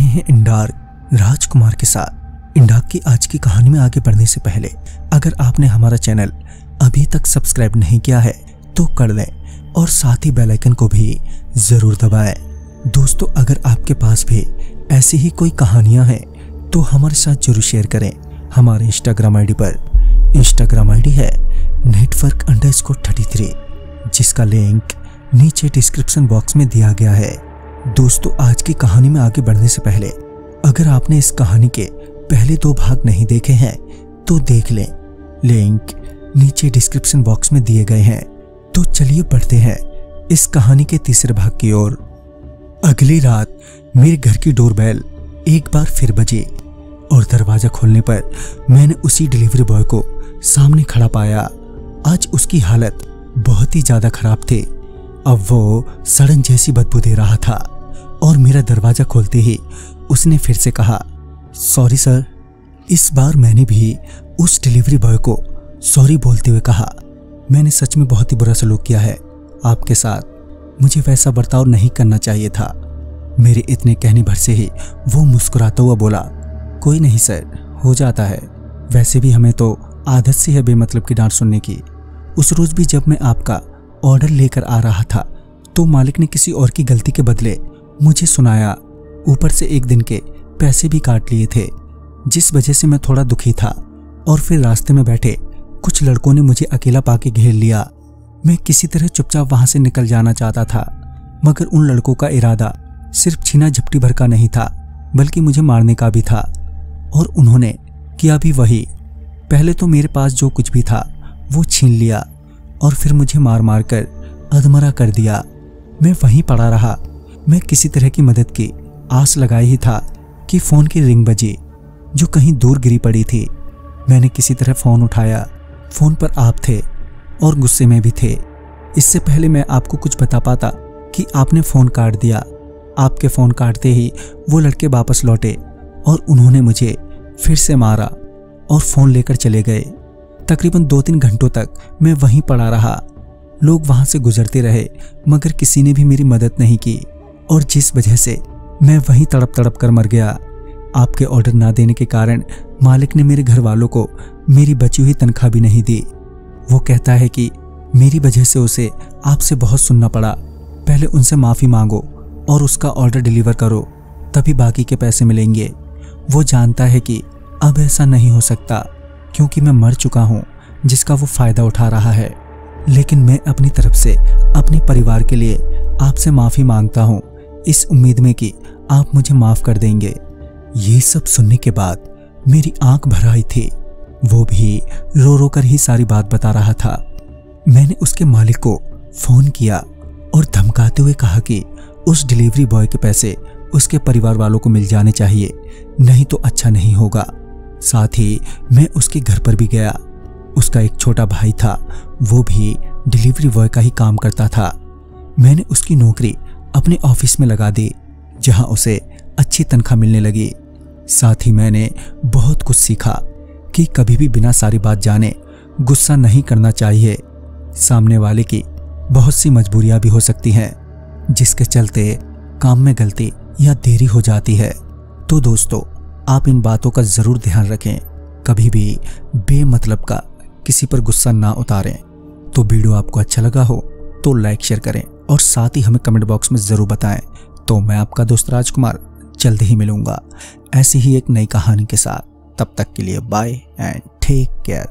रहे हैं इंडार्क राजकुमार के साथ। इंडार्क की आज की कहानी में आगे बढ़ने से पहले अगर आपने हमारा चैनल अभी तक सब्सक्राइब नहीं किया है तो कर लें और साथ ही बेल आइकन को भी जरूर दबाएं। दोस्तों, अगर आपके पास भी ऐसी ही कोई कहानियां हैं तो हमारे साथ जरूर शेयर करें। हमारे इंस्टाग्राम आईडी पर इंस्टाग्राम आईडी है network_33, जिसका लिंक नीचे डिस्क्रिप्शन बॉक्स में दिया गया है। दोस्तों, आज की कहानी में आगे बढ़ने से पहले अगर आपने इस कहानी के पहले 2 भाग नहीं देखे हैं तो देख लें, लिंक नीचे डिस्क्रिप्शन बॉक्स में दिए गए हैं। तो चलिए बढ़ते हैं इस कहानी के तीसरे भाग की ओर। अगली रात मेरे घर की डोरबेल एक बार फिर बजी और दरवाजा खोलने पर मैंने उसी डिलीवरी बॉय को सामने खड़ा पाया। आज उसकी हालत बहुत ही ज्यादा खराब थी। अब वो सड़न जैसी बदबू दे रहा था और मेरा दरवाजा खोलते ही उसने फिर से कहा, सॉरी सर। इस बार मैंने भी उस डिलीवरी बॉय को सॉरी बोलते हुए कहा, मैंने सच में बहुत ही बुरा सलूक किया है आपके साथ। मुझे वैसा बर्ताव नहीं करना चाहिए था। मेरे इतने कहने भर से ही वो मुस्कुराता हुआ बोला, कोई नहीं सर, हो जाता है। वैसे भी हमें तो आदत सी है बेमतलब की डांट सुनने की। उस रोज भी जब मैं आपका ऑर्डर लेकर आ रहा था तो मालिक ने किसी और की गलती के बदले मुझे सुनाया। ऊपर से एक दिन के पैसे भी काट लिए थे, जिस वजह से मैं थोड़ा दुखी था। और फिर रास्ते में बैठे कुछ लड़कों ने मुझे अकेला पाके घेर लिया। मैं किसी तरह चुपचाप वहां से निकल जाना चाहता था, मगर उन लड़कों का इरादा सिर्फ छीना झपटी भर का नहीं था, बल्कि मुझे मारने का भी था। और उन्होंने किया भी वही। पहले तो मेरे पास जो कुछ भी था वो छीन लिया और फिर मुझे मार मार कर अधमरा कर दिया। मैं वहीं पड़ा रहा। मैं किसी तरह की मदद की आस लगाई ही था कि फोन की रिंग बजी, जो कहीं दूर गिरी पड़ी थी। मैंने किसी तरह फोन उठाया। फोन पर आप थे और गुस्से में भी थे। इससे पहले मैं आपको कुछ बता पाता कि आपने फोन काट दिया। आपके फोन काटते ही वो लड़के वापस लौटे और उन्होंने मुझे फिर से मारा और फोन लेकर चले गए। तकरीबन 2-3 घंटों तक मैं वहीं पड़ा रहा। लोग वहां से गुजरते रहे, मगर किसी ने भी मेरी मदद नहीं की, और जिस वजह से मैं वहीं तड़प तड़प कर मर गया। आपके ऑर्डर ना देने के कारण मालिक ने मेरे घर वालों को मेरी बची हुई तनख्वाह भी नहीं दी। वो कहता है कि मेरी वजह से उसे आपसे बहुत सुनना पड़ा। पहले उनसे माफी मांगो और उसका ऑर्डर डिलीवर करो, तभी बाकी के पैसे मिलेंगे। वो जानता है कि अब ऐसा नहीं हो सकता, क्योंकि मैं मर चुका हूं, जिसका वो फायदा उठा रहा है। लेकिन मैं अपनी तरफ से अपने परिवार के लिए आपसे माफी मांगता हूं, इस उम्मीद में कि आप मुझे माफ कर देंगे। ये सब सुनने के बाद मेरी आंख भर आई थी। वो भी रो रो कर ही सारी बात बता रहा था। मैंने उसके मालिक को फोन किया और धमकाते हुए कहा कि उस डिलीवरी बॉय के पैसे उसके परिवार वालों को मिल जाने चाहिए, नहीं तो अच्छा नहीं होगा। साथ ही मैं उसके घर पर भी गया। उसका एक छोटा भाई था, वो भी डिलीवरी बॉय का ही काम करता था। मैंने उसकी नौकरी अपने ऑफिस में लगा दी, जहां उसे अच्छी तनख्वाह मिलने लगी। साथ ही मैंने बहुत कुछ सीखा कि कभी भी बिना सारी बात जाने गुस्सा नहीं करना चाहिए। सामने वाले की बहुत सी मजबूरियां भी हो सकती हैं, जिसके चलते काम में गलती या देरी हो जाती है। तो दोस्तों, आप इन बातों का जरूर ध्यान रखें। कभी भी बेमतलब का किसी पर गुस्सा ना उतारें। तो वीडियो आपको अच्छा लगा हो तो लाइक शेयर करें और साथ ही हमें कमेंट बॉक्स में जरूर बताएं। तो मैं आपका दोस्त राजकुमार जल्द ही मिलूंगा ऐसी ही एक नई कहानी के साथ। तब तक के लिए बाय एंड टेक केयर।